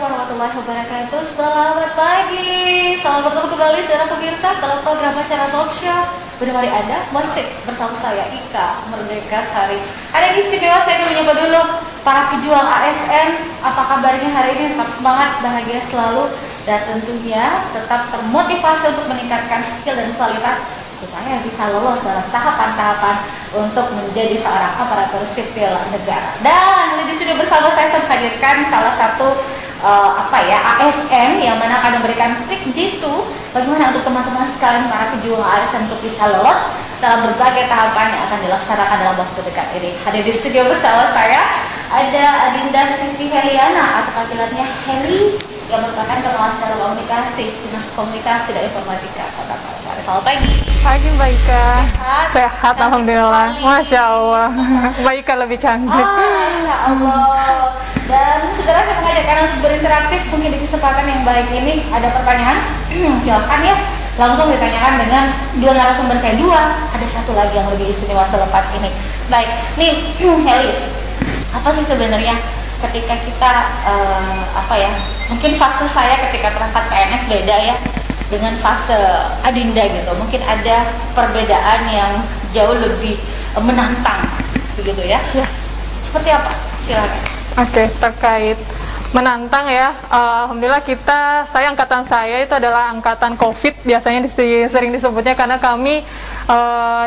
warahmatullahi wabarakatuh. Selamat pagi. Selamat bertemu kembali saudara pemirsa dalam program acara talk show. Benar Anda masih bersama saya Ika Merdeka Sari. Ada yang istimewa, saya ingin menyapa dulu para pejuang ASN. Apa kabarnya hari ini? Tetap semangat, bahagia selalu, dan tentunya tetap termotivasi untuk meningkatkan skill dan kualitas supaya bisa lolos dalam tahapan-tahapan untuk menjadi seorang aparatur sipil negara. Dan di sini bersama saya menghadirkan salah satu ASN yang mana akan memberikan trik jitu bagaimana untuk teman-teman sekalian para pejuang ASN untuk bisa lolos dalam berbagai tahapan yang akan dilaksanakan dalam waktu dekat ini. Hadir di studio bersama saya ada Adinda Siti Heliana atau panggilannya Heli, yang merupakan pengawas dalam komunikasi Dinas Komunikasi dan Informatika Kota Palu. Selamat pagi. Pagi Mbak Ika. Sehat alhamdulillah. Sekali. Masya Allah. Mbak Ika lebih cantik. Masya Allah. Dan saudara, kita mengajak Anda untuk berinteraktif. Mungkin di kesempatan yang baik ini ada pertanyaan, silakan ya langsung ditanyakan dengan dua narasumber saya. Ada satu lagi yang lebih istimewa selepas ini. Baik, nih Heli, apa sih sebenarnya ketika kita mungkin fase saya ketika berangkat PNS beda ya dengan fase Adinda gitu. Mungkin ada perbedaan yang jauh lebih menantang begitu ya. Seperti apa? Silakan. Oke, terkait menantang ya, alhamdulillah saya angkatan saya itu adalah angkatan COVID, biasanya sering disebutnya karena kami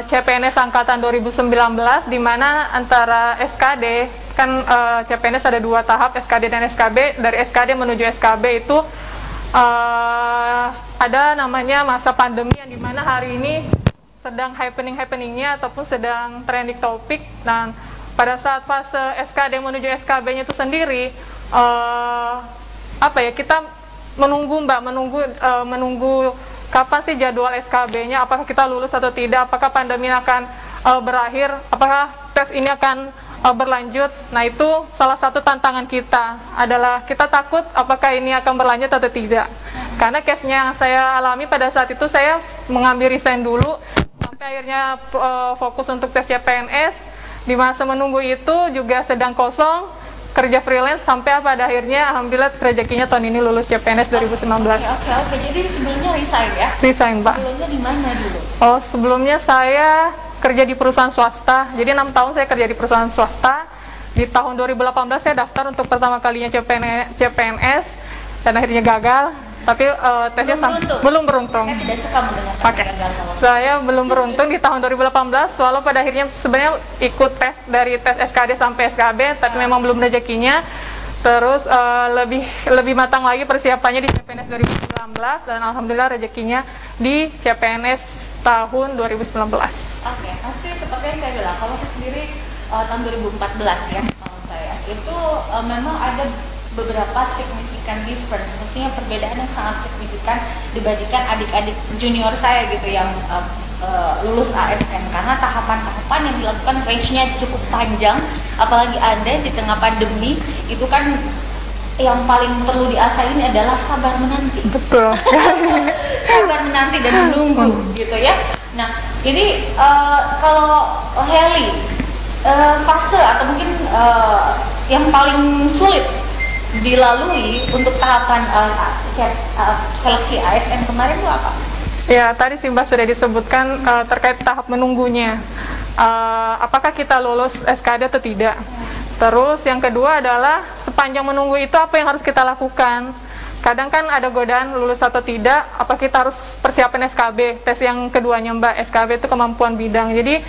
CPNS angkatan 2019, di mana antara SKD kan CPNS ada dua tahap, SKD dan SKB. Dari SKD menuju SKB itu ada namanya masa pandemi yang dimana hari ini sedang happeningnya ataupun sedang trending topik. Dan pada saat fase SKD menuju SKB-nya itu sendiri, kita menunggu kapan sih jadwal SKB-nya, apakah kita lulus atau tidak, apakah pandemi akan berakhir, apakah tes ini akan berlanjut. Nah, itu salah satu tantangan kita adalah kita takut apakah ini akan berlanjut atau tidak. Karena case-nya yang saya alami pada saat itu, saya mengambil resign dulu sampai akhirnya fokus untuk tes CPNS. Di masa menunggu itu juga sedang kosong, kerja freelance sampai pada akhirnya alhamdulillah rezekinya tahun ini lulus CPNS 2019. Oke. Jadi sebelumnya resign ya? Resign, Mbak. Sebelumnya di mana dulu? Oh, sebelumnya saya kerja di perusahaan swasta. Jadi 6 tahun saya kerja di perusahaan swasta. Di tahun 2018 saya daftar untuk pertama kalinya CPNS dan akhirnya gagal. Tapi tesnya belum beruntung. Saya tidak suka mendengar gagal. Saya belum beruntung di tahun 2018, walau pada akhirnya sebenarnya ikut tes dari tes SKD sampai SKB, tapi memang belum rezekinya. Terus lebih matang lagi persiapannya di CPNS 2019 dan alhamdulillah rezekinya di CPNS tahun 2019. Oke, pasti seperti yang saya bilang, kalau saya sendiri tahun 2014 ya, kalau saya itu memang ada beberapa signifikan difference, maksudnya perbedaan yang sangat signifikan dibandingkan adik-adik junior saya gitu yang lulus ASN, karena tahapan-tahapan yang dilakukan range-nya cukup panjang, apalagi Anda di tengah pandemi itu kan yang paling perlu diasah ini adalah sabar menanti. Betul. Sabar menanti dan menunggu gitu ya. Nah, ini kalau Heli, fase atau mungkin yang paling sulit dilalui untuk tahapan seleksi ASN kemarin itu apa? Ya, tadi sih Mbak sudah disebutkan terkait tahap menunggunya. Apakah kita lulus SKD atau tidak? Terus yang kedua adalah sepanjang menunggu itu apa yang harus kita lakukan? Kadang kan ada godaan lulus atau tidak, apa kita harus persiapan SKB? Tes yang keduanya Mbak, SKB itu kemampuan bidang. Jadi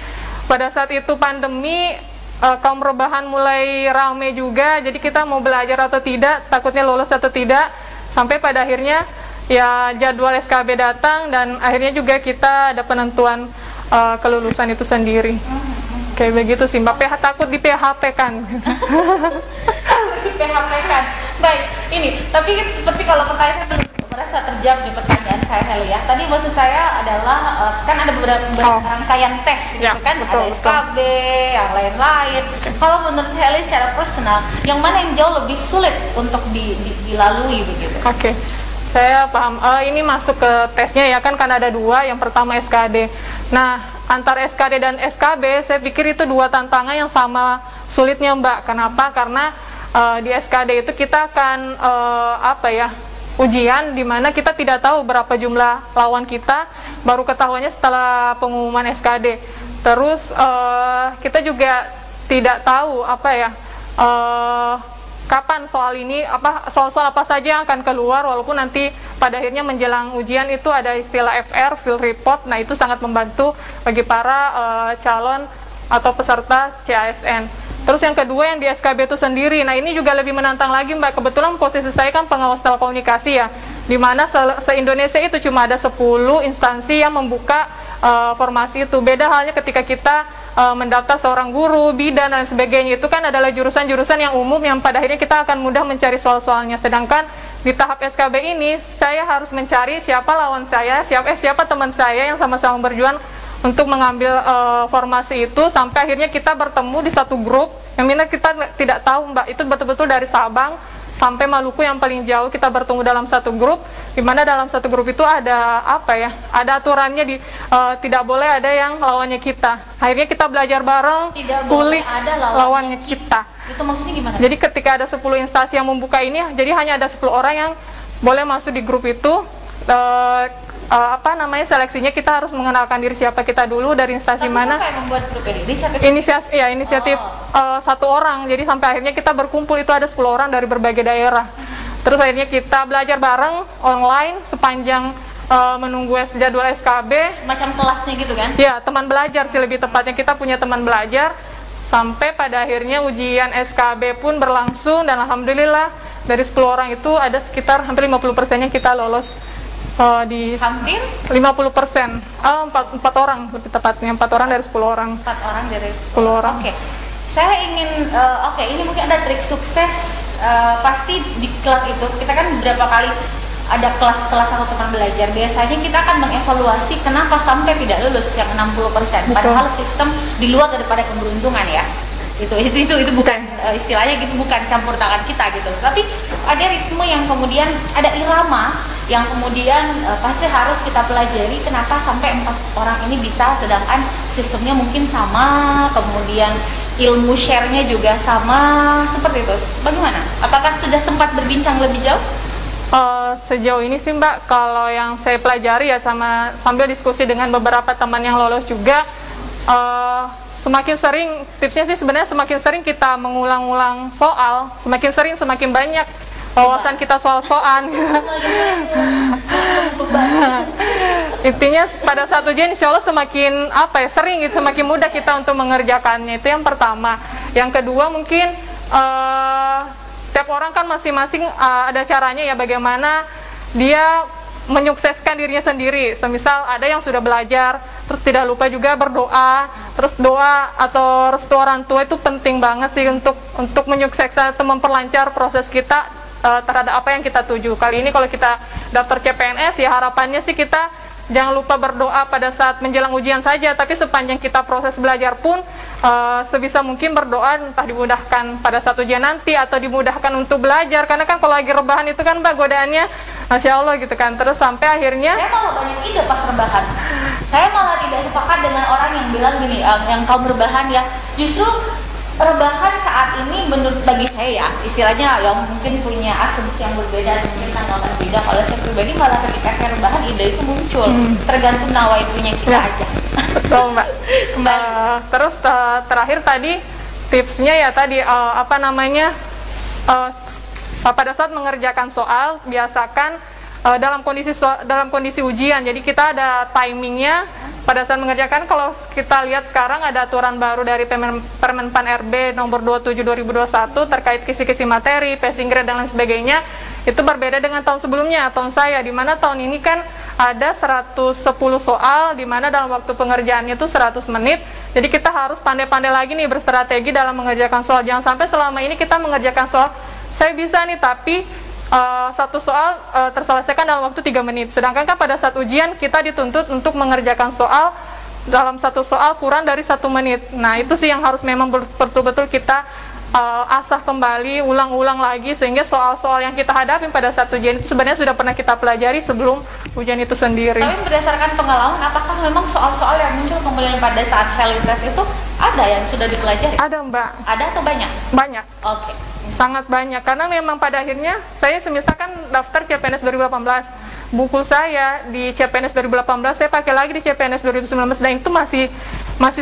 pada saat itu pandemi, kaum rebahan mulai rame juga, jadi kita mau belajar atau tidak, takutnya lolos atau tidak, sampai pada akhirnya ya jadwal SKB datang dan akhirnya juga kita ada penentuan kelulusan itu sendiri. Kayak begitu sih Mbak, takut di PHP kan. Di PHP kan. Baik, ini tapi seperti kalau pertanyaan saya belum merasa terjawab di pertanyaan saya Heli ya. Tadi maksud saya adalah kan ada beberapa rangkaian tes gitu kan, betul, ada SKB, yang lain-lain. Kalau menurut Heli secara personal, yang mana yang jauh lebih sulit untuk dilalui begitu? Oke. Saya paham, ini masuk ke tesnya ya kan ada dua, yang pertama SKD. Nah, antara SKD dan SKB, saya pikir itu dua tantangan yang sama sulitnya Mbak. Kenapa? Karena di SKD itu kita akan ujian di mana kita tidak tahu berapa jumlah lawan kita, baru ketahuannya setelah pengumuman SKD. Terus kita juga tidak tahu kapan soal-soal apa saja yang akan keluar, walaupun nanti pada akhirnya menjelang ujian itu ada istilah FR, field report. Nah, itu sangat membantu bagi para calon atau peserta CASN. Terus yang kedua yang di SKB itu sendiri, nah ini juga lebih menantang lagi Mbak. Kebetulan posisi saya kan pengawas telekomunikasi ya, di mana se-Indonesia itu cuma ada 10 instansi yang membuka formasi itu. Beda halnya ketika kita mendaftar seorang guru, bidan dan sebagainya, itu kan adalah jurusan-jurusan yang umum yang pada akhirnya kita akan mudah mencari soal-soalnya. Sedangkan di tahap SKB ini saya harus mencari siapa lawan saya, siapa teman saya yang sama-sama berjuang untuk mengambil formasi itu, sampai akhirnya kita bertemu di satu grup yang mana kita tidak tahu Mbak, itu betul-betul dari Sabang sampai Maluku yang paling jauh kita bertemu dalam satu grup, di mana dalam satu grup itu ada ada aturannya, tidak boleh ada yang lawannya kita. Akhirnya kita belajar bareng, kulik lawannya kita. Itu maksudnya gimana? Jadi ketika ada 10 instansi yang membuka ini, jadi hanya ada 10 orang yang boleh masuk di grup itu. Seleksinya kita harus mengenalkan diri siapa kita dulu, dari instansi mana. Siapa yang membuat grup ini? Inisiatif satu orang. Jadi sampai akhirnya kita berkumpul itu ada 10 orang dari berbagai daerah. Terus akhirnya kita belajar bareng online sepanjang menunggu jadwal SKB. Macam kelasnya gitu kan? Ya, teman belajar sih lebih tepatnya, kita punya teman belajar. Sampai pada akhirnya ujian SKB pun berlangsung, dan alhamdulillah dari 10 orang itu ada sekitar hampir 50%-nya kita lolos. Di hampir 50%, 4 orang lebih tepatnya, 4 orang dari 10 orang. 4 orang dari 10 orang. Oke. Saya ingin ini mungkin ada trik sukses. Pasti di kelas itu kita kan beberapa kali ada kelas-kelas atau teman belajar. Biasanya kita akan mengevaluasi kenapa sampai tidak lulus yang 60%. Padahal sistem di luar daripada keberuntungan ya. Itu bukan istilahnya gitu, bukan campur tangan kita gitu. Tapi ada ritme yang kemudian ada irama yang kemudian pasti harus kita pelajari kenapa sampai 4 orang ini bisa, sedangkan sistemnya mungkin sama, kemudian ilmu share-nya juga sama, seperti itu. Bagaimana? Apakah sudah sempat berbincang lebih jauh? Sejauh ini sih Mbak, kalau yang saya pelajari ya sambil diskusi dengan beberapa teman yang lolos juga, semakin sering, tipsnya sih sebenarnya semakin sering kita mengulang-ulang soal, semakin sering semakin banyak wawasan kita soal-soalan. Intinya pada saat ujian insya Allah semakin sering gitu, semakin mudah kita untuk mengerjakannya. Itu yang pertama. Yang kedua mungkin tiap orang kan masing-masing ada caranya ya, bagaimana dia menyukseskan dirinya sendiri. Semisal ada yang sudah belajar, terus tidak lupa juga berdoa. Terus doa atau restu orang tua itu penting banget sih untuk menyukseskan atau memperlancar proses kita terhadap apa yang kita tuju. Kali ini kalau kita daftar CPNS ya harapannya sih kita jangan lupa berdoa pada saat menjelang ujian saja, tapi sepanjang kita proses belajar pun sebisa mungkin berdoa, entah dimudahkan pada saat ujian nanti atau dimudahkan untuk belajar, karena kan kalau lagi rebahan itu kan Mbak godaannya Masya Allah gitu kan. Terus sampai akhirnya saya malah banyak ide pas rebahan. Saya malah tidak sepakat dengan orang yang bilang gini, yang kaum rebahan ya, justru rebahan saat ini menurut bagi saya ya, istilahnya yang mungkin punya asumsi yang berbeda, mungkin tanggapan beda. Kalau saya pribadi malah ketika saya rebahan ide itu muncul, tergantung nawaitunya kita aja. Betul Mbak. Kembali. Terus terakhir tadi tipsnya ya tadi pada saat mengerjakan soal biasakan dalam kondisi ujian. Jadi kita ada timingnya pada saat mengerjakan. Kalau kita lihat sekarang ada aturan baru dari Permenpan RB nomor 27 2021 terkait kisi-kisi materi, passing grade dan lain sebagainya. Itu berbeda dengan tahun sebelumnya, tahun saya, di mana tahun ini kan ada 110 soal, di mana dalam waktu pengerjaannya itu 100 menit. Jadi kita harus pandai-pandai lagi nih berstrategi dalam mengerjakan soal. Jangan sampai selama ini kita mengerjakan soal, saya bisa nih tapi satu soal terselesaikan dalam waktu 3 menit. Sedangkan kan pada saat ujian kita dituntut untuk mengerjakan soal dalam satu soal kurang dari 1 menit. Nah itu sih yang harus memang betul-betul kita asah kembali, ulang-ulang lagi, sehingga soal-soal yang kita hadapi pada saat ujian itu sebenarnya sudah pernah kita pelajari sebelum ujian itu sendiri. Tapi berdasarkan pengalaman, apakah memang soal-soal yang muncul kemudian pada saat Helly Test itu ada yang sudah dipelajari? Ada Mbak. Ada atau banyak? Banyak. Oke. sangat banyak. Karena memang pada akhirnya saya misalkan daftar CPNS 2018, buku saya di CPNS 2018 saya pakai lagi di CPNS 2019, dan itu masih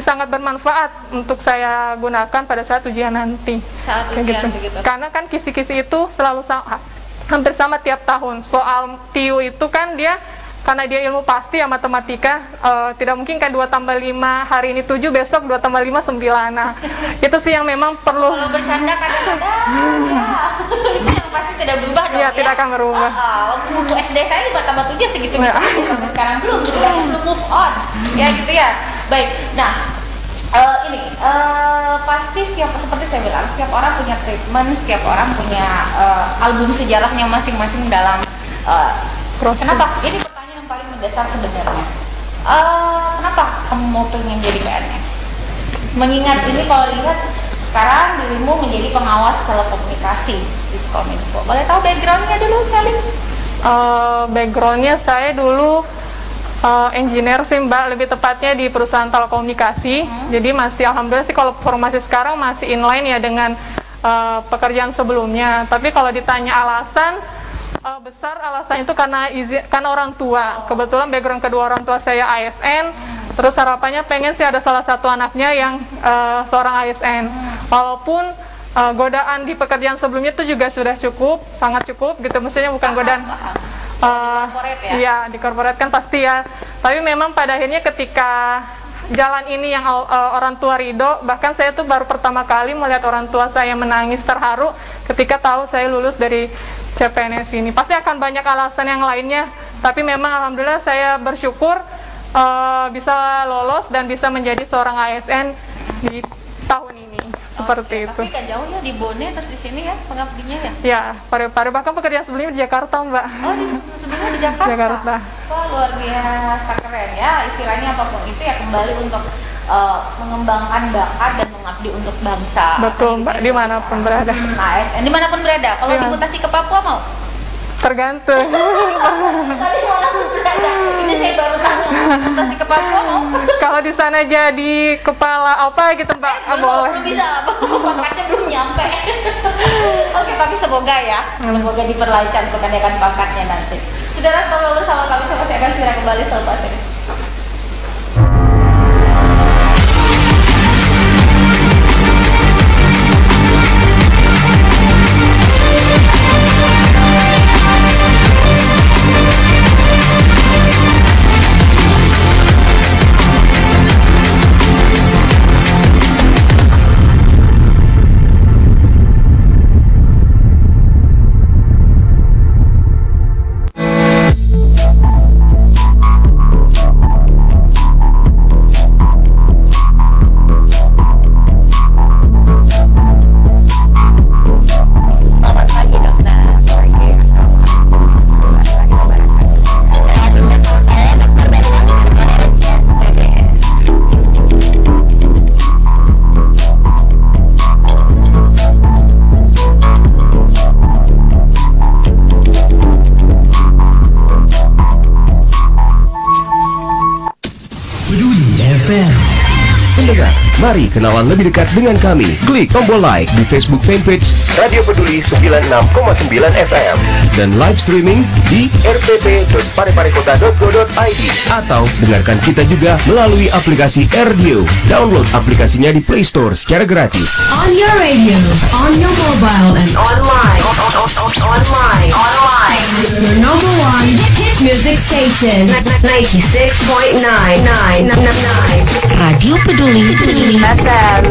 sangat bermanfaat untuk saya gunakan pada saat ujian nanti. Saat ujian begitu. Karena kan kisi-kisi itu selalu hampir sama tiap tahun. Soal TIU itu kan dia, karena dia ilmu pasti ya, matematika, tidak mungkin kan 2 tambah 5 hari ini 7, besok 2 tambah 5 9. Nah, itu sih yang memang perlu. Kalau bercanda kadang-kadang ya, itu yang pasti tidak berubah dong Ya, ya. tidak akan berubah. Waktu buku SD saya 2 tambah 7 segitu gitu. Sampai sekarang belum move on. Ya gitu ya. Baik. Nah, pasti seperti saya bilang, setiap orang punya treatment, setiap orang punya album sejarahnya masing-masing dalam kenapa? Ini pertanyaan yang paling mendasar sebenarnya. Kenapa kamu pengen jadi PNS? Mengingat ini, kalau lihat sekarang dirimu menjadi pengawas telekomunikasi di Kominfo. Boleh tahu backgroundnya dulu sekali? Backgroundnya saya dulu engineer sih Mbak, lebih tepatnya di perusahaan telekomunikasi. Jadi masih alhamdulillah sih, kalau formasi sekarang masih inline ya dengan pekerjaan sebelumnya. Tapi kalau ditanya alasan, besar alasannya itu karena orang tua. Kebetulan background kedua orang tua saya ASN, terus harapannya pengen sih ada salah satu anaknya yang seorang ASN. Walaupun godaan di pekerjaan sebelumnya itu juga sudah cukup, sangat cukup gitu, maksudnya bukan godaan di corporate kan pasti ya. Tapi memang pada akhirnya ketika jalan ini yang orang tua ridho, bahkan saya tuh baru pertama kali melihat orang tua saya menangis terharu ketika tahu saya lulus dari CPNS ini. Pasti akan banyak alasan yang lainnya, tapi memang alhamdulillah saya bersyukur bisa lolos dan bisa menjadi seorang ASN di tahun ini. Seperti itu. Tapi gak jauh ya, di Bone terus di sini ya pengabdinya ya? Ya, Parepare, bahkan pekerjaan sebelumnya di Jakarta Mbak. Oh, sebelumnya di Jakarta? Wah, luar biasa keren ya. Istilahnya apapun itu ya kembali untuk mengembangkan bakat dan mengabdi untuk bangsa. Betul Mbak, dimanapun berada. Dimanapun berada. Kalau dimutasi ke Papua mau? Tergantung. Tadi dimanapun berada. Ini saya baru tanya, mutasi ke Papua mau? Kalau di sana jadi kepala apa gitu Mbak? Belum bisa, pangkatnya belum nyampe. Oke, tapi semoga ya, semoga diperlancar untuk kenaikan pangkatnya nanti. Saudara, kalau bersama kami, saya akan segera kembali selepas ini. Pendengar, mari kenalan lebih dekat dengan kami. Klik tombol like di Facebook fanpage Radio Peduli 96,9 FM dan live streaming di rpp.pareparekota.go.id atau dengarkan kita juga melalui aplikasi RDio. Download aplikasinya di Play Store secara gratis. On your radio, on your mobile, and online. Your number one hit music station. 96.9. Radio Peduli FM.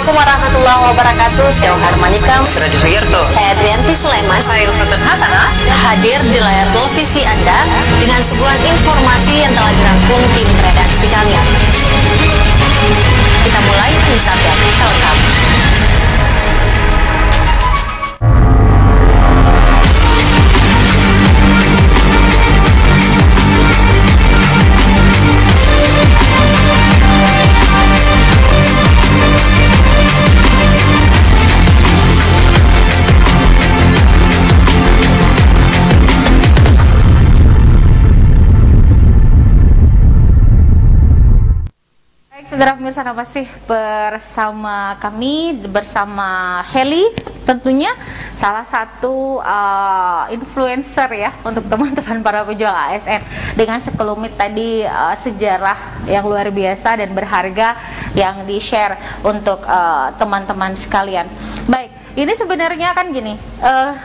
Assalamualaikum warahmatullahi wabarakatuh. Saya Harmanika Suradi Sugierto. Saya Adrianti Sulaiman. Saya Sultan Hasanah. Hadir di layar televisi Anda dengan suguhan informasi yang telah dirangkum tim redaksi kami. Kita mulai news update selengkap. Saudara pemirsa, apa sih bersama kami, bersama Heli, tentunya salah satu influencer ya untuk teman-teman para pejuang ASN, dengan sekelumit tadi sejarah yang luar biasa dan berharga yang di-share untuk teman-teman sekalian. Baik, ini sebenarnya kan gini,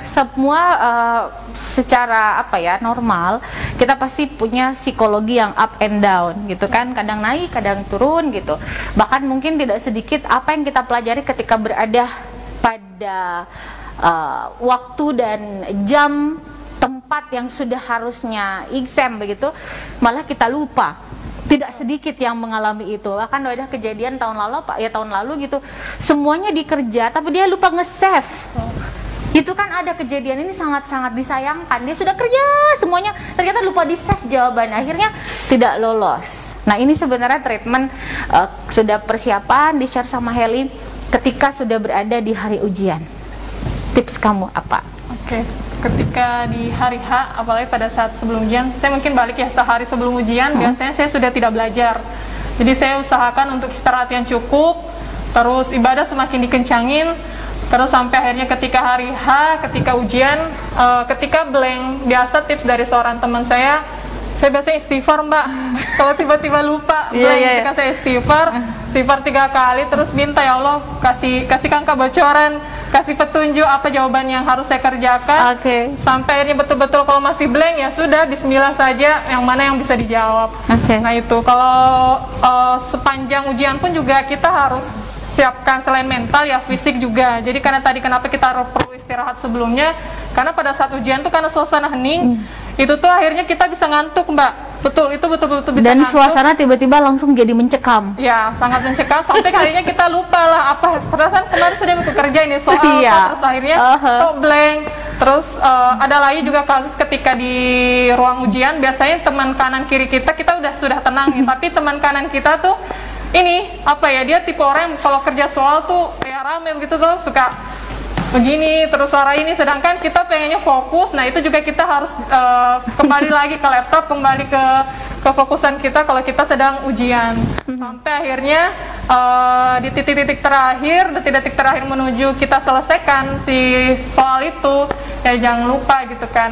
semua secara apa ya, normal kita pasti punya psikologi yang up and down gitu kan, kadang naik kadang turun gitu. Bahkan mungkin tidak sedikit apa yang kita pelajari ketika berada pada waktu dan jam tempat yang sudah harusnya exam begitu, malah kita lupa. Tidak sedikit yang mengalami itu. Bahkan ada kejadian tahun lalu gitu, semuanya dikerja tapi dia lupa nge-save. Itu kan ada kejadian, ini sangat-sangat disayangkan. Dia sudah kerja semuanya, ternyata lupa di-save jawaban, akhirnya tidak lolos. Nah, ini sebenarnya treatment sudah persiapan di-share sama Heli ketika sudah berada di hari ujian. Tips kamu apa? Oke. Ketika di hari H, apalagi pada saat sebelum ujian, saya mungkin balik ya, sehari sebelum ujian biasanya saya sudah tidak belajar. Jadi saya usahakan untuk istirahat yang cukup, terus ibadah semakin dikencangin, terus sampai akhirnya ketika hari H, ketika ujian, ketika blank, biasa tips dari seorang teman saya biasanya istighfar, Mbak. Kalau tiba-tiba lupa blank, ketika saya istighfar 3 kali, terus minta, ya Allah kasih angka bocoran, kasih petunjuk apa jawaban yang harus saya kerjakan. Sampai akhirnya betul-betul kalau masih blank, ya sudah, bismillah saja yang mana yang bisa dijawab. Nah itu kalau sepanjang ujian pun juga kita harus siapkan selain mental ya fisik juga. Jadi karena tadi kenapa kita perlu istirahat sebelumnya, karena pada saat ujian tuh karena suasana hening, itu tuh akhirnya kita bisa ngantuk, Mbak. Betul, itu betul-betul bisa dan ngantuk. Suasana tiba-tiba langsung jadi mencekam. Ya, sangat mencekam sampai akhirnya kita lupa lah apa perasaan kemarin sudah bekerja ini soal terus akhirnya kok blank. Terus ada lagi juga kasus ketika di ruang ujian, biasanya teman kanan kiri kita sudah tenang nih, tapi teman kanan kita tuh ini apa ya, dia tipe orang yang kalau kerja soal tuh kayak rame begitu tuh, suka begini terus suara ini, sedangkan kita pengennya fokus. Nah itu juga kita harus kembali lagi ke laptop, kembali ke fokusan kita kalau kita sedang ujian, sampai akhirnya di titik-titik terakhir, detik-detik terakhir menuju kita selesaikan si soal itu, ya jangan lupa gitu kan,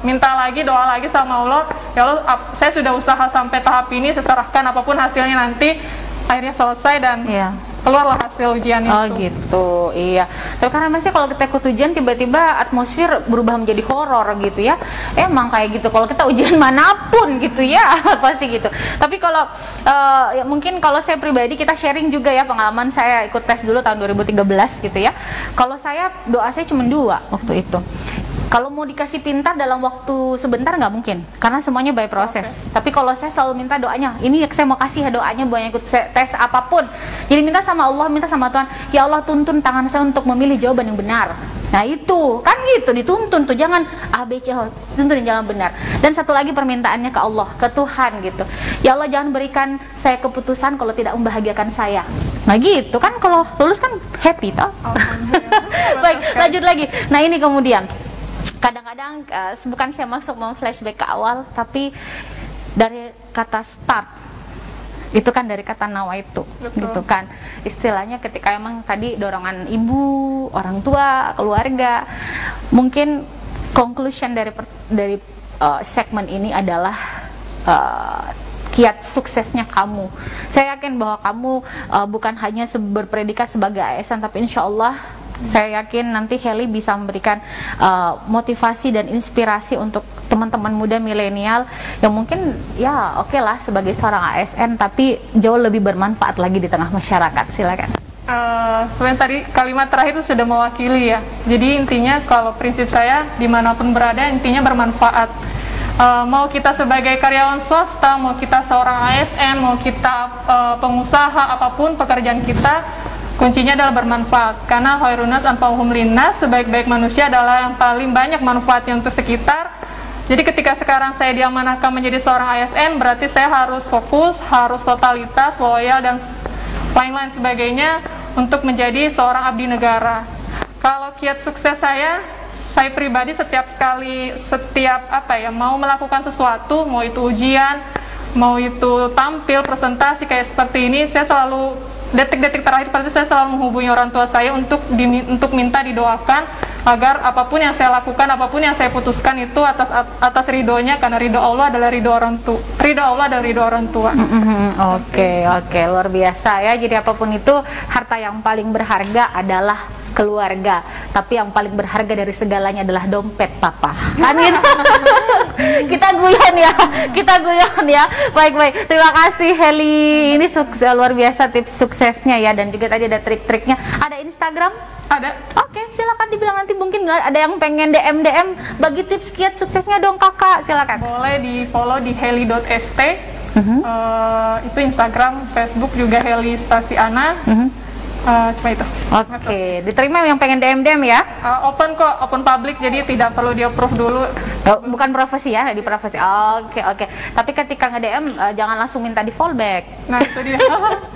minta lagi, doa lagi sama Allah, ya Allah saya sudah usaha sampai tahap ini, saya serahkan apapun hasilnya nanti, akhirnya selesai dan keluarlah hasil ujian itu. Oh gitu, iya. Tapi karena masih kalau kita ikut ujian tiba-tiba atmosfer berubah menjadi horor gitu ya. Emang kayak gitu kalau kita ujian manapun gitu ya, pasti gitu. Tapi kalau ya mungkin kalau saya pribadi, kita sharing juga ya pengalaman saya ikut tes dulu tahun 2013 gitu ya. Kalau saya, doa saya cuma 2 waktu itu. Kalau mau dikasih pintar dalam waktu sebentar nggak mungkin, karena semuanya by proses. Tapi kalau saya selalu minta doanya, ini saya mau kasih ya doanya buat yang ikut tes apapun. Jadi minta sama Allah, minta sama Tuhan, ya Allah tuntun tangan saya untuk memilih jawaban yang benar. Nah itu, kan gitu, dituntun tuh, jangan A, B, C, tuntun yang jalan benar. Dan satu lagi permintaannya ke Allah, ke Tuhan gitu. Ya Allah jangan berikan saya keputusan kalau tidak membahagiakan saya. Nah gitu, kan kalau lulus kan happy toh. Baik, lanjut lagi. Nah ini kemudian, kadang-kadang bukan saya masuk flashback ke awal, tapi dari kata start itu kan dari kata nawaitu. Betul. Gitu kan istilahnya, ketika emang tadi dorongan ibu, orang tua, keluarga. Mungkin conclusion dari segmen ini adalah kiat suksesnya kamu. Saya yakin bahwa kamu bukan hanya berpredikat sebagai ASN, tapi insya Allah saya yakin nanti Heli bisa memberikan motivasi dan inspirasi untuk teman-teman muda milenial yang mungkin ya oke lah sebagai seorang ASN, tapi jauh lebih bermanfaat lagi di tengah masyarakat. Silakan. Sebenarnya tadi kalimat terakhir itu sudah mewakili ya. Jadi intinya kalau prinsip saya dimanapun berada intinya bermanfaat. Mau kita sebagai karyawan swasta, mau kita seorang ASN, mau kita pengusaha, apapun pekerjaan kita, kuncinya adalah bermanfaat. Karena khairun nas anfa'uhum linnas, sebaik-baik manusia adalah yang paling banyak manfaatnya untuk sekitar. Jadi ketika sekarang saya diamanahkan menjadi seorang ASN, berarti saya harus fokus, harus totalitas, loyal, dan lain-lain sebagainya untuk menjadi seorang abdi negara. Kalau kiat sukses saya pribadi setiap mau melakukan sesuatu, mau itu ujian, mau itu tampil presentasi kayak seperti ini, saya selalu detik-detik terakhir pasti saya selalu menghubungi orang tua saya untuk minta didoakan agar apapun yang saya lakukan, apapun yang saya putuskan itu atas ridhonya, karena ridho Allah adalah ridho orang tua. Oke, luar biasa ya. Jadi apapun itu, harta yang paling berharga adalah keluarga, tapi yang paling berharga dari segalanya adalah dompet papa, kan gitu. kita guyon ya. Baik, terima kasih Heli, ini luar biasa tips suksesnya ya, dan juga tadi ada trik-triknya. Ada Instagram? Ada. Oke, silakan dibilang, nanti mungkin ada yang pengen DM bagi tips kiat suksesnya dong kakak, silakan. Boleh di follow di heli.st. Itu Instagram, Facebook juga Heli Stasi Ana. Cuma itu. Oke, diterima yang pengen DM ya? Open public, jadi tidak perlu di approve dulu. Bukan profesi ya, di profesi. Oke. Tapi ketika nge-DM jangan langsung minta di fallback. Nah itu dia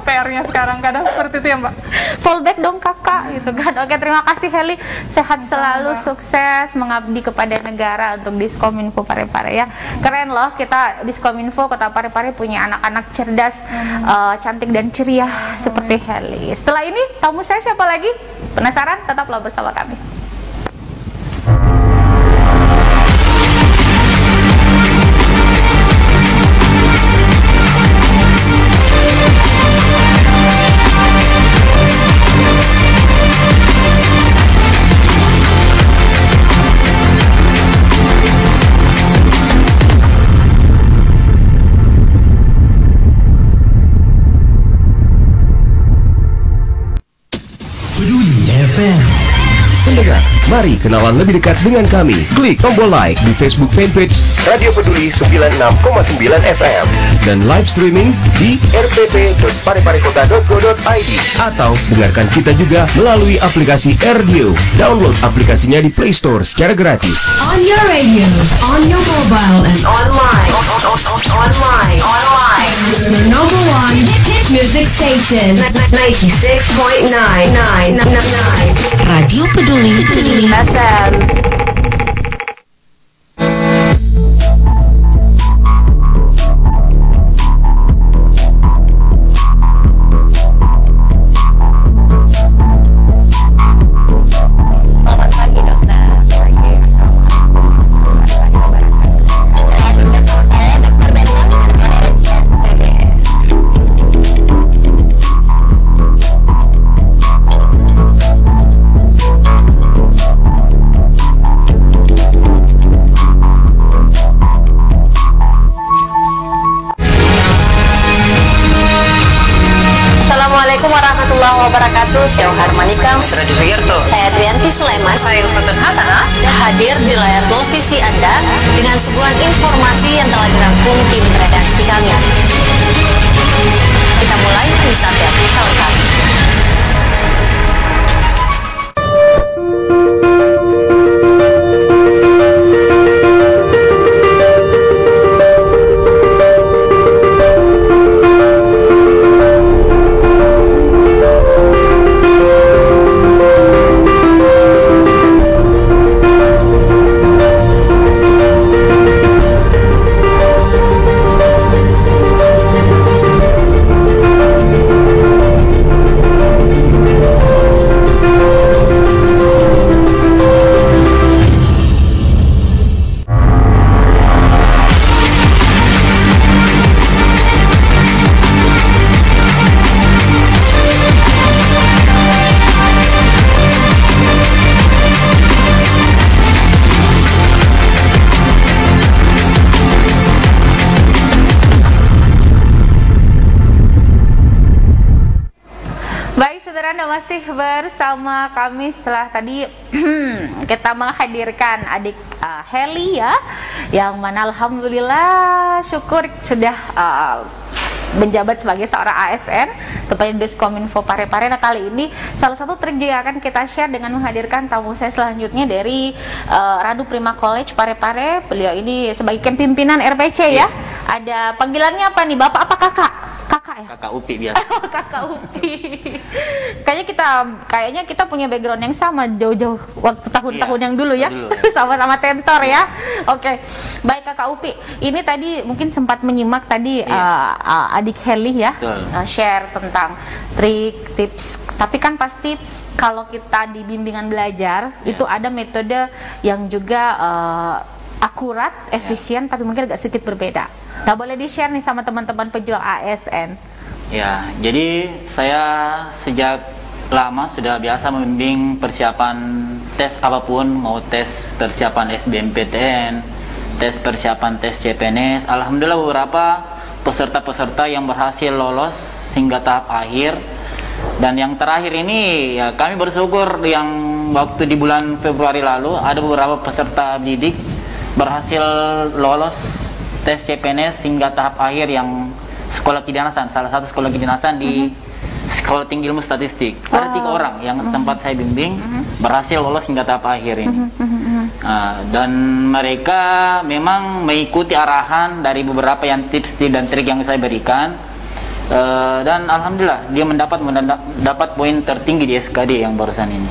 PR-nya sekarang, kadang seperti itu ya Mbak. Fallback dong kakak, gitu kan. Oke, terima kasih Heli. Sehat selalu, sukses mengabdi kepada negara untuk Diskominfo Parepare ya. Keren loh, kita Diskominfo Kota Parepare punya anak-anak cerdas, cantik dan ceria seperti Heli. Setelah ini tamu saya siapa lagi? Penasaran? Tetaplah bersama kami. Pendengar, mari kenalan lebih dekat dengan kami. Klik tombol like di Facebook fanpage Radio Peduli 96,9 FM dan live streaming di rpp.pareparekota.go.id atau dengarkan kita juga melalui aplikasi Radio. Download aplikasinya di Play Store secara gratis. On your radio, on your mobile, and online. Your number one hit music station. 96.9. Radio Peduli FM. Assalamualaikum warahmatullahi wabarakatuh. Saya Harmanika, Suradi Fiyarto, saya Trianti Sulaiman, saya Sultan Hasanah, hadir di layar televisi Anda dengan suguhan informasi yang telah dirangkum tim redaksi kami. Kita mulai news update selengkapnya. Buzzer, Anda masih bersama kami setelah tadi kita menghadirkan adik Heli ya, yang mana alhamdulillah syukur sudah menjabat sebagai seorang ASN tepatnya di Diskominfo Parepare. Nah, kali ini salah satu trik juga akan kita share dengan menghadirkan tamu saya selanjutnya dari Radu Prima College Parepare. Beliau ini sebagai pimpinan RPC ya. Ada panggilannya apa nih, Bapak apa Kakak? Kakak ya? Kakak Upi biasa. Kakak Upi. Kayaknya kita punya background yang sama jauh-jauh waktu tahun-tahun yang dulu ya. Sama-sama tentor ya. Oke. Baik Kakak Upi, ini tadi mungkin sempat menyimak tadi adik Heli ya share tentang trik, tips. Tapi kan pasti kalau kita di bimbingan belajar itu ada metode yang juga akurat, efisien, tapi mungkin agak sedikit berbeda. Nah, boleh di-share nih sama teman-teman pejuang ASN. Ya, jadi saya sejak lama sudah biasa membimbing persiapan tes apapun, mau tes persiapan SBMPTN, tes persiapan tes CPNS. Alhamdulillah beberapa peserta-peserta yang berhasil lolos hingga tahap akhir. Dan yang terakhir ini ya kami bersyukur yang waktu di bulan Februari lalu ada beberapa peserta didik berhasil lolos tes CPNS hingga tahap akhir yang sekolah kedinasan, salah satu sekolah kedinasan di Sekolah Tinggi Ilmu Statistik. Ada 3 orang yang sempat saya bimbing berhasil lolos hingga tahap akhir ini. Dan mereka memang mengikuti arahan dari beberapa yang tips dan trik yang saya berikan. Dan alhamdulillah dia mendapat poin tertinggi di SKD yang barusan ini.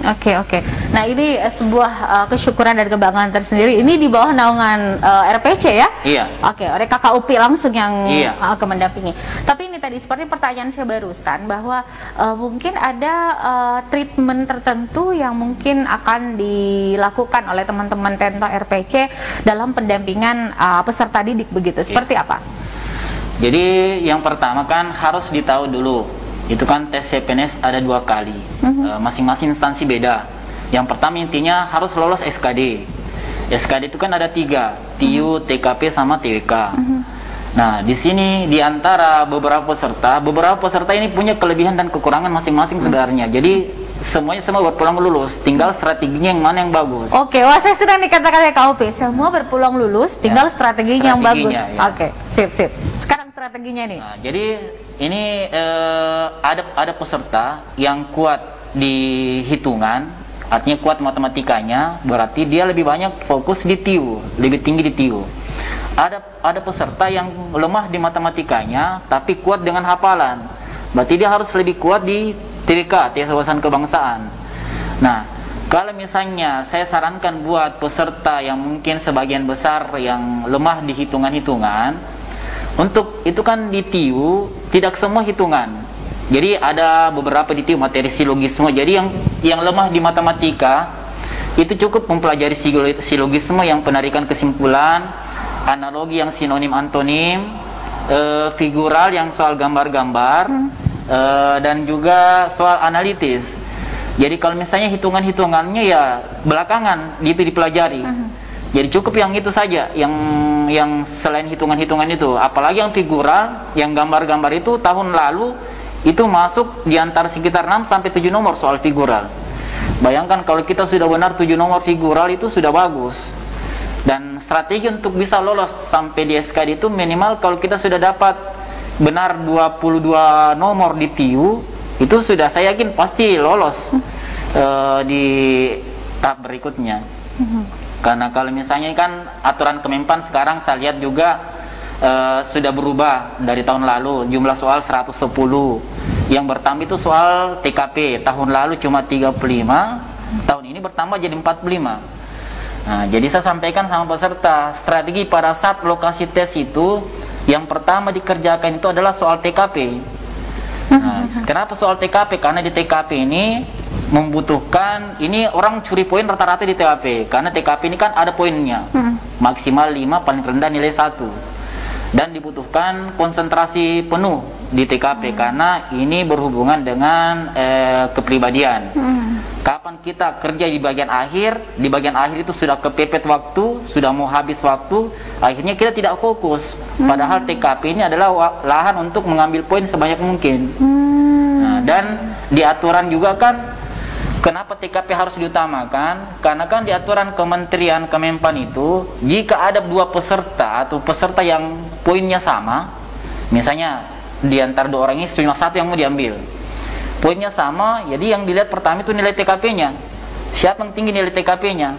Oke. Nah, ini sebuah kesyukuran dan kebanggaan tersendiri. Ini di bawah naungan RPC ya? Iya. Oke, oleh Kakak Upi langsung yang akan mendampingi. Tapi ini tadi seperti pertanyaan saya barusan bahwa mungkin ada treatment tertentu yang mungkin akan dilakukan oleh teman-teman tentor RPC dalam pendampingan peserta didik begitu. Seperti apa? Jadi yang pertama kan harus ditahu dulu, itu kan tes CPNS ada 2 kali, masing-masing instansi beda. Yang pertama intinya harus lolos SKD. SKD itu kan ada 3, TIU, TKP sama TWK. Nah, di sini di antara beberapa peserta ini punya kelebihan dan kekurangan masing-masing sebenarnya. Jadi semuanya berpeluang lulus, tinggal strateginya yang mana yang bagus. Oke, wah saya sedang dikatakan KUP, semua berpeluang lulus, tinggal strateginya yang bagus. Ya. Oke, sip. Sekarang strateginya nih. Nah, jadi ini ada peserta yang kuat di hitungan, artinya kuat matematikanya, berarti dia lebih banyak fokus di TIU, lebih tinggi di TIU. Ada peserta yang lemah di matematikanya, tapi kuat dengan hafalan, berarti dia harus lebih kuat di TWK, tes wawasan kebangsaan. Nah, kalau misalnya saya sarankan buat peserta yang mungkin sebagian besar yang lemah di hitungan-hitungan, untuk itu kan di TIU tidak semua hitungan. Jadi ada beberapa di TIU materi silogisme. Jadi yang lemah di matematika itu cukup mempelajari silogisme yang penarikan kesimpulan, analogi yang sinonim antonim, figural yang soal gambar-gambar, dan juga soal analitis. Jadi kalau misalnya hitungan-hitungannya ya belakangan gitu dipelajari. Jadi cukup yang itu saja, yang selain hitungan-hitungan itu. Apalagi yang figural, yang gambar-gambar itu tahun lalu itu masuk di antara sekitar 6 sampai 7 nomor soal figural. Bayangkan kalau kita sudah benar 7 nomor figural itu sudah bagus. Dan strategi untuk bisa lolos sampai di SKD itu minimal kalau kita sudah dapat benar 22 nomor di TIU, itu sudah saya yakin pasti lolos di tahap berikutnya. Karena kalau misalnya kan aturan Kemenpan sekarang saya lihat juga sudah berubah dari tahun lalu, jumlah soal 110. Yang bertambah itu soal TKP, tahun lalu cuma 35, tahun ini bertambah jadi 45. Nah, jadi saya sampaikan sama peserta, strategi pada saat lokasi tes itu yang pertama dikerjakan itu adalah soal TKP. Nah, kenapa soal TKP? Karena di TKP ini membutuhkan, ini orang curi poin rata-rata di TKP. Karena TKP ini kan ada poinnya, maksimal 5, paling rendah nilai 1. Dan dibutuhkan konsentrasi penuh di TKP karena ini berhubungan dengan kepribadian. Kapan kita kerja di bagian akhir itu sudah kepepet waktu, sudah mau habis waktu, akhirnya kita tidak fokus. Padahal TKP ini adalah lahan untuk mengambil poin sebanyak mungkin. Nah, Dan di aturan juga kan, kenapa TKP harus diutamakan? Karena kan di aturan Kementerian Kemenpan itu, jika ada dua peserta atau peserta yang poinnya sama, misalnya di antara dua orang ini cuma satu yang mau diambil, poinnya sama, jadi yang dilihat pertama itu nilai TKP-nya. Siapa yang tinggi nilai TKP-nya?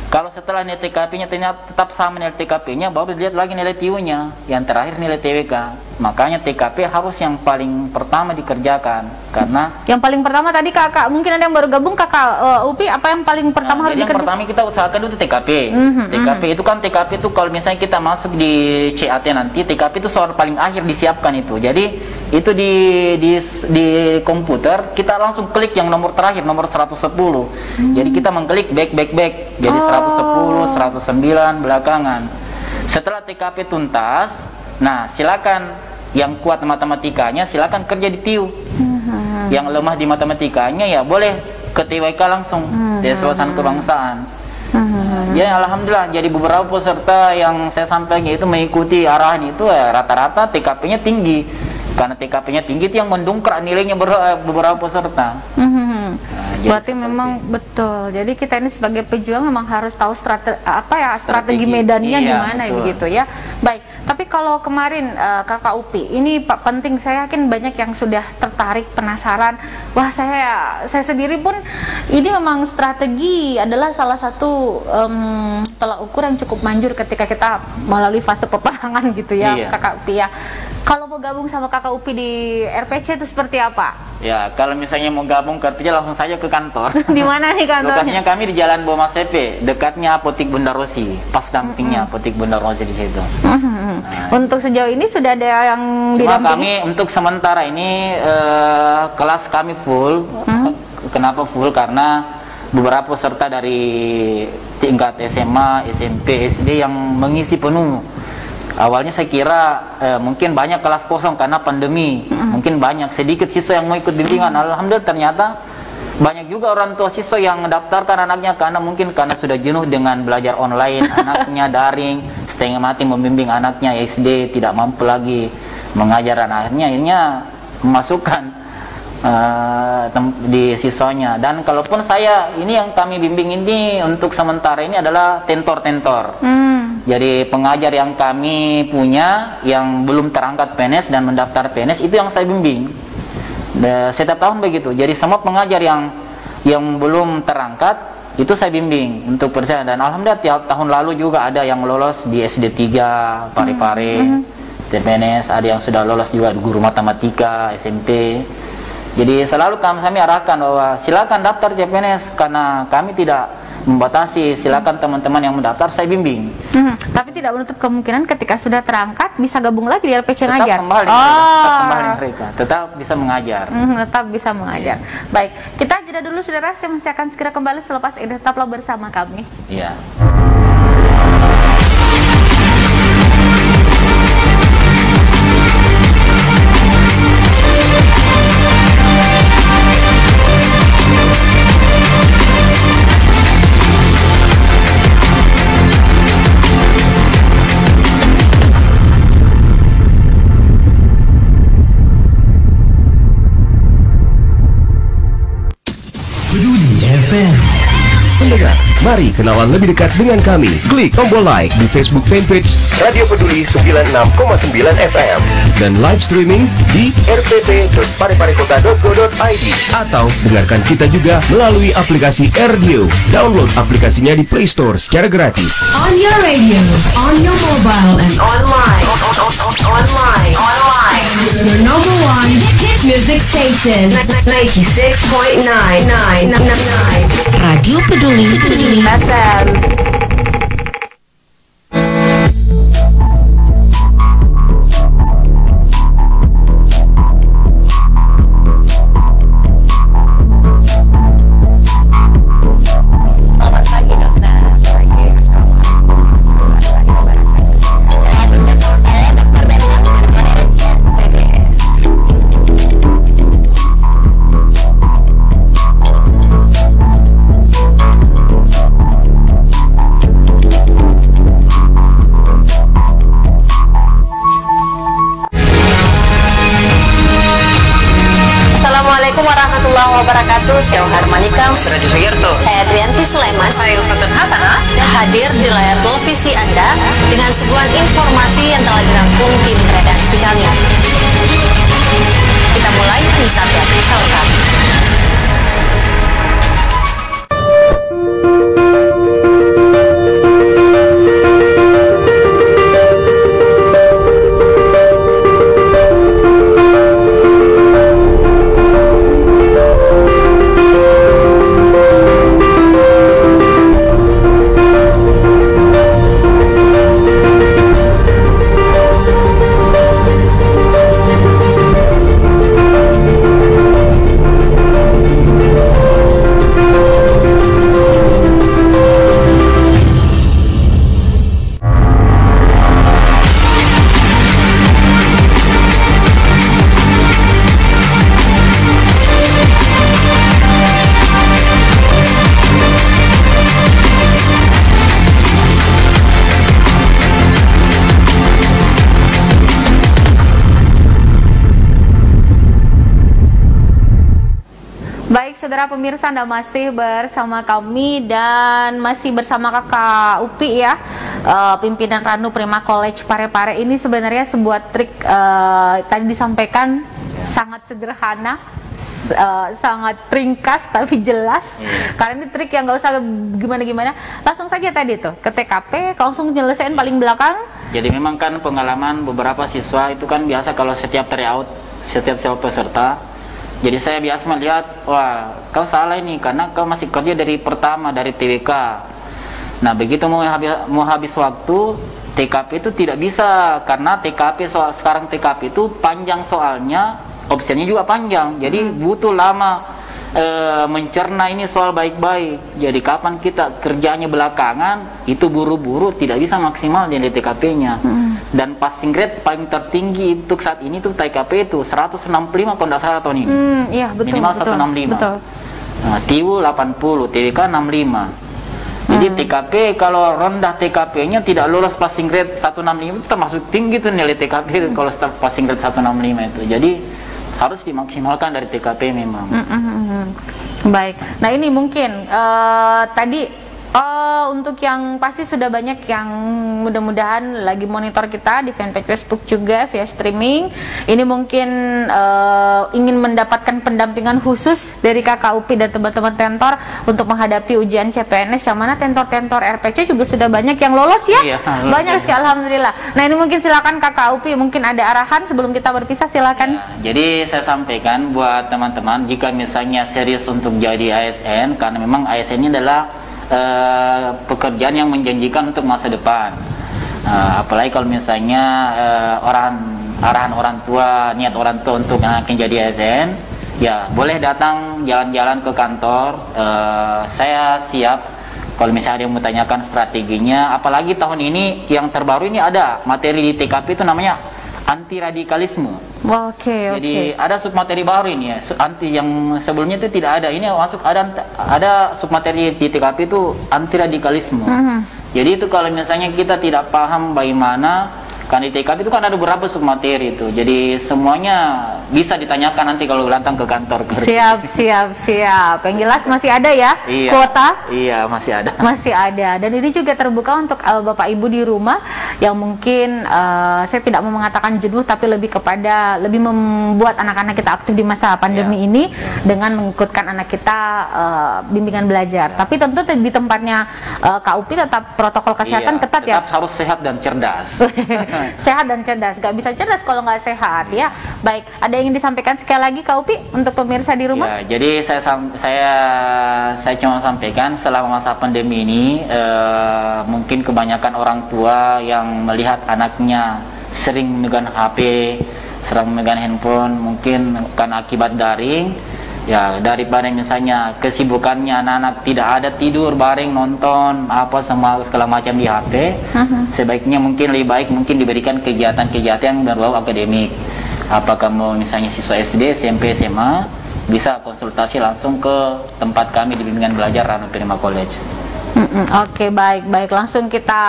Kalau setelah nilai TKP-nya ternyata tetap sama nilai TKP-nya, baru dilihat lagi nilai TIU-nya, yang terakhir nilai TWK. Makanya TKP harus yang paling pertama dikerjakan, karena yang paling pertama tadi kakak, mungkin ada yang baru gabung, kakak Upi, apa yang paling pertama harus jadi yang dikerjakan? pertama kita usahakan dulu TKP. TKP itu kan, TKP itu kalau misalnya kita masuk di CAT nanti, TKP itu soal paling akhir disiapkan itu. Jadi itu di komputer kita langsung klik yang nomor terakhir, nomor 110. Jadi kita mengklik back. Jadi 110, 109 belakangan. Setelah TKP tuntas, nah silakan yang kuat matematikanya silakan kerja di TIU. Yang lemah di matematikanya ya boleh ke TWK langsung, Tes Wawasan Kebangsaan. Ya alhamdulillah, jadi beberapa peserta yang saya sampaikan itu mengikuti arahan itu rata-rata TKP-nya tinggi. Karena TKP-nya tinggi itu yang mendongkrak nilainya beberapa peserta. Berarti memang betul. Jadi kita ini sebagai pejuang memang harus tahu strategi medannya iya, gimana begitu ya. Baik. Tapi kalau kemarin Kakak Upi, ini Pak penting, saya yakin banyak yang sudah tertarik, penasaran. Wah, saya sendiri pun ini memang strategi adalah salah satu tolak ukur yang cukup manjur ketika kita melalui fase peperangan gitu ya, iya. Kakak Upi ya. Kalau mau gabung sama Kakak Upi di RPC itu seperti apa? Ya, kalau misalnya mau gabung ke RPC langsung saja ke kantor. Di mana nih kantornya? Lokasinya kami di Jalan Boma CP, dekatnya Apotik Bunda Rosi, pas dampingnya Apotik Bunda Rosi di situ. Untuk sejauh ini sudah ada yang Cuma didampingi? kami untuk sementara ini kelas kami full. Kenapa full? Karena beberapa peserta dari tingkat SMA, SMP, SD yang mengisi penuh. Awalnya saya kira mungkin banyak kelas kosong karena pandemi, mungkin banyak sedikit siswa yang mau ikut bimbingan. Alhamdulillah ternyata banyak juga orang tua siswa yang mendaftarkan anaknya karena mungkin karena sudah jenuh dengan belajar online, anaknya daring, setengah mati membimbing anaknya SD, tidak mampu lagi mengajar, dan akhirnya memasukkan di siswanya. Dan kalaupun saya ini yang kami bimbing ini untuk sementara ini adalah tentor. Jadi pengajar yang kami punya yang belum terangkat PNS dan mendaftar PNS itu yang saya bimbing. Setiap tahun begitu. Jadi semua pengajar yang belum terangkat itu saya bimbing untuk persen. Dan alhamdulillah tiap tahun lalu juga ada yang lolos di SD 3 Parepare, PNS, ada yang sudah lolos juga di guru matematika SMP. Jadi selalu kami arahkan bahwa silakan daftar CPNS karena kami tidak membatasi, silakan teman-teman yang mendaftar saya bimbing. Tapi tidak menutup kemungkinan ketika sudah terangkat bisa gabung lagi di RPC ngajar. Tetap kembali mereka, tetap bisa mengajar. Tetap bisa mengajar. Baik, kita jeda dulu saudara, saya masih akan segera kembali selepas ini, tetaplah bersama kami. Iya. Pendengar, mari kenalan lebih dekat dengan kami. Klik tombol like di Facebook fanpage Radio Peduli 96,9 FM dan live streaming di rpp.pareparekota.go.id atau dengarkan kita juga melalui aplikasi RDio. Download aplikasinya di Play Store secara gratis. On your radio, on your mobile, and online. Your number one hit music station, 96.9. Radio Peduli FM. Assalamualaikum warahmatullahi wabarakatuh. Saya Harmanika, Suradi Sugierto, saya Adrianti Sulaiman, Saya Uswatun Hasanah. hadir di layar televisi Anda dengan suguhan informasi yang telah dirangkum tim redaksi kami. Kita mulai news update selengkapnya. Baik, saudara pemirsa, Anda masih bersama kami dan masih bersama Kakak Upi ya, pimpinan Ranu Prima College Parepare. Ini sebenarnya sebuah trik tadi disampaikan sangat sederhana, sangat ringkas tapi jelas. Karena ini trik yang nggak usah gimana-gimana, langsung saja tadi tuh ke TKP, langsung nyelesain paling belakang. Jadi memang kan pengalaman beberapa siswa itu kan biasa kalau setiap tryout, setiap peserta. Jadi saya biasa melihat, wah kau salah ini karena kau masih kerja dari pertama, dari TWK. Nah begitu mau habis waktu, TKP itu tidak bisa karena TKP sekarang TKP itu panjang soalnya, opsinya juga panjang. Jadi butuh lama mencerna ini soal baik-baik. Jadi kapan kita kerjanya belakangan, itu buru-buru tidak bisa maksimal di TKP-nya. Dan passing rate paling tertinggi untuk saat ini tuh TKP itu 165 kalau tidak salah tahun ini. Iya betul. Minimal betul, 165. Betul. Nah, TIU 80, TWK 65. Jadi TKP kalau rendah TKP-nya tidak lolos passing rate 165 itu termasuk tinggi tuh nilai TKP kalau passing rate 165 itu. Jadi harus dimaksimalkan dari TKP memang. Baik. Nah ini mungkin tadi untuk yang pasti sudah banyak yang mudah-mudahan lagi monitor kita di fanpage Facebook juga via streaming. Ini mungkin ingin mendapatkan pendampingan khusus dari Kakak Upi dan teman-teman tentor untuk menghadapi ujian CPNS, yang mana tentor-tentor RPC juga sudah banyak yang lolos ya. Iya, banyak sekali, alhamdulillah. Nah ini mungkin silakan Kakak Upi, mungkin ada arahan sebelum kita berpisah, silakan. Ya, jadi saya sampaikan buat teman-teman jika misalnya serius untuk jadi ASN, karena memang ASN ini adalah pekerjaan yang menjanjikan untuk masa depan. Apalagi kalau misalnya arahan orang tua, niat orang tua untuk anaknya jadi ASN, ya boleh datang jalan-jalan ke kantor. Saya siap kalau misalnya ada yang mau tanyakan strateginya. Apalagi tahun ini yang terbaru ini ada materi di TKP itu namanya anti radikalisme. Oke. Ada submateri baru ini ya, anti yang sebelumnya itu tidak ada. Ini masuk ada submateri di TKP itu anti radikalisme. Jadi itu kalau misalnya kita tidak paham bagaimana, kan di TKP itu kan ada beberapa submateri itu. Jadi semuanya bisa ditanyakan nanti kalau datang ke kantor. Siap. Yang jelas masih ada ya kuota? Iya, masih ada. Masih ada. Dan ini juga terbuka untuk Bapak Ibu di rumah yang mungkin saya tidak mau mengatakan jenuh, tapi lebih kepada lebih membuat anak-anak kita aktif di masa pandemi ini dengan mengikutkan anak kita bimbingan belajar. Tapi tentu di tempatnya Kak Upi tetap protokol kesehatan ketat ya. Tetap harus sehat dan cerdas. Sehat dan cerdas, nggak bisa cerdas kalau nggak sehat ya. Baik, ada yang ingin disampaikan sekali lagi Kak Upi untuk pemirsa di rumah? Ya, jadi saya cuma sampaikan selama masa pandemi ini mungkin kebanyakan orang tua yang melihat anaknya sering memegang HP, sering memegang handphone, mungkin karena akibat daring. Ya, daripada misalnya kesibukannya anak-anak tidak ada tidur bareng nonton apa segala macam di HP, sebaiknya mungkin lebih baik mungkin diberikan kegiatan-kegiatan yang berbau akademik. Apakah mau misalnya siswa SD, SMP, SMA, bisa konsultasi langsung ke tempat kami di bimbingan belajar Ranu Prima College. Oke, baik. Langsung kita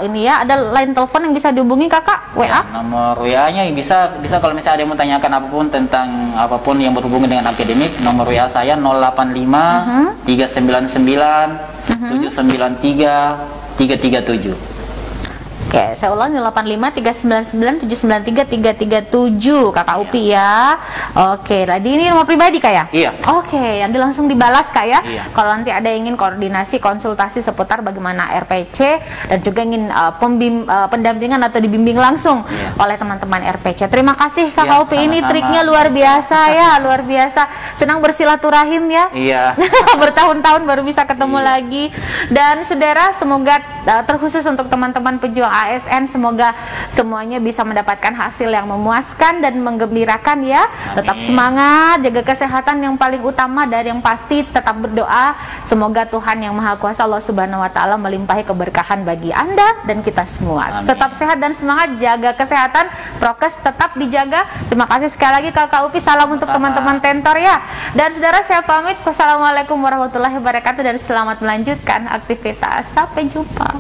ini ya, ada line telepon yang bisa dihubungi Kakak? WA? Ya, nomor WA-nya bisa kalau misalnya ada yang mau tanyakan apapun tentang apapun yang berhubungan dengan akademik, nomor WA saya 085 399 793 337. Oke, saya ulang 085 399 793 337 Kakak Upi ya. Oke, tadi ini nomor pribadi Kak ya? Iya. Oke, yang langsung dibalas Kak ya. Iya. Kalau nanti ada yang ingin koordinasi, konsultasi seputar bagaimana RPC dan juga ingin pendampingan atau dibimbing langsung oleh teman-teman RPC. Terima kasih Kakak Upi, ini sama-sama. triknya luar biasa ya, luar biasa. Senang bersilaturahim ya. Iya. Bertahun-tahun baru bisa ketemu lagi. Dan saudara, semoga terkhusus untuk teman-teman pejuang ASN, semoga semuanya bisa mendapatkan hasil yang memuaskan dan menggembirakan ya. Tetap semangat, jaga kesehatan yang paling utama, dan yang pasti tetap berdoa semoga Tuhan yang Maha Kuasa Allah Subhanahu wa taala melimpahi keberkahan bagi Anda dan kita semua. Amin. Tetap sehat dan semangat, jaga kesehatan, prokes tetap dijaga. Terima kasih sekali lagi Kakak Upi, salam untuk teman-teman tentor ya. Dan saudara, saya pamit. Wassalamualaikum warahmatullahi wabarakatuh dan selamat melanjutkan aktivitas. Sampai jumpa.